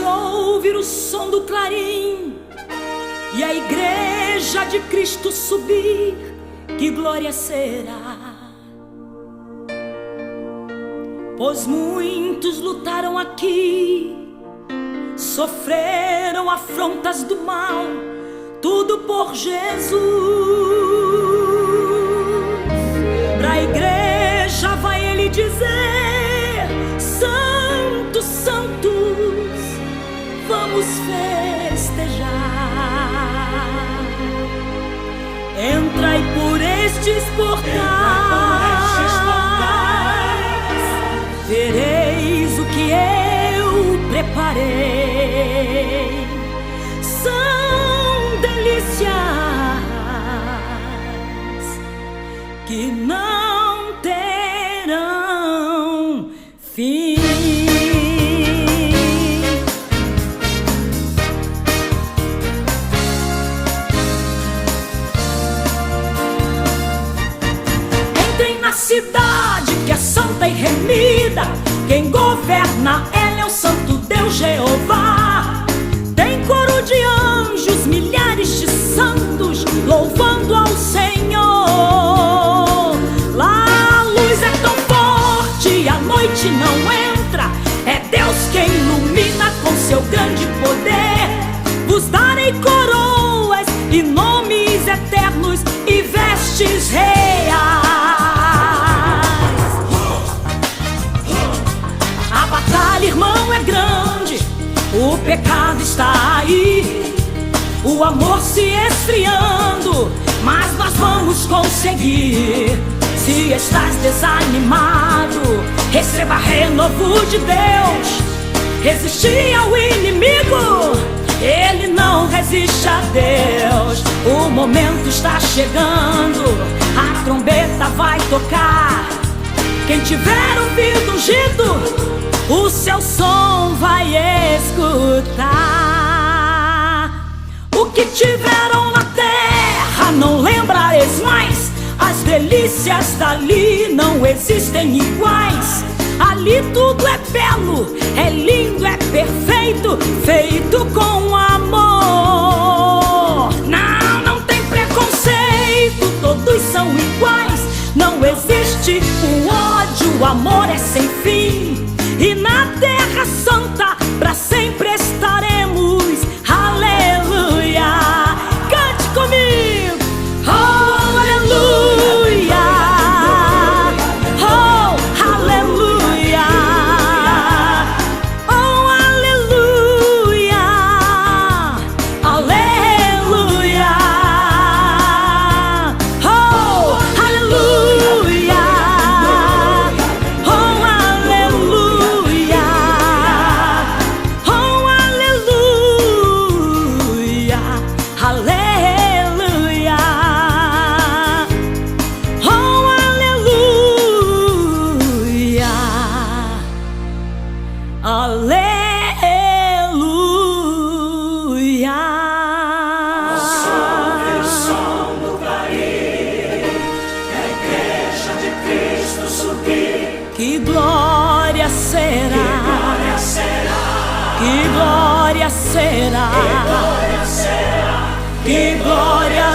ouvir o som do clarim e a igreja de Cristo subir, que glória será! Pois muitos lutaram aqui, sofreram afrontas do mal, tudo por Jesus. Pra igreja vai ele dizer: santos, santos, vamos festejar. Entrai por estes portais, vereis o que eu preparei. São delícias que não terão fim. Entrem na cidade que é santa e remida, quem governa ela é o santo Deus Jeová. Tem coro de anjos, milhares de santos louvando ao Senhor. Lá a luz é tão forte, a noite não entra, é Deus quem ilumina com seu grande poder. Vos darei coroas e nomes eternos e vestes reais. A batalha, irmão, é grande, o pecado está aí, o amor se esfriando, mas nós vamos conseguir. Se estás desanimado, receba renovo de Deus. Resistir ao inimigo, ele não resiste a Deus. O momento está chegando, a trombeta vai tocar. Quem tiver ouvido ungido, o seu som vai escutar. O que tiveram na terra não lembrareis mais, as delícias dali não existem iguais. Ali tudo é belo, é lindo, é perfeito, feito com amor. Não tem preconceito, todos são iguais. Não existe o ódio, o amor é sem fim. E na terra santa pra sempre estaremos. Aleluia! Cante comigo! Oh, aleluia! Oh, aleluia! Oh, aleluia! Aleluia! Oh, aleluia! Oh, aleluia! Oh, aleluia! Aleluia! Oh, aleluia! Aleluia! Ouve o som do clarim, a igreja de Cristo subir. Que glória será! Glória será, Que glória será! glória será, Que glória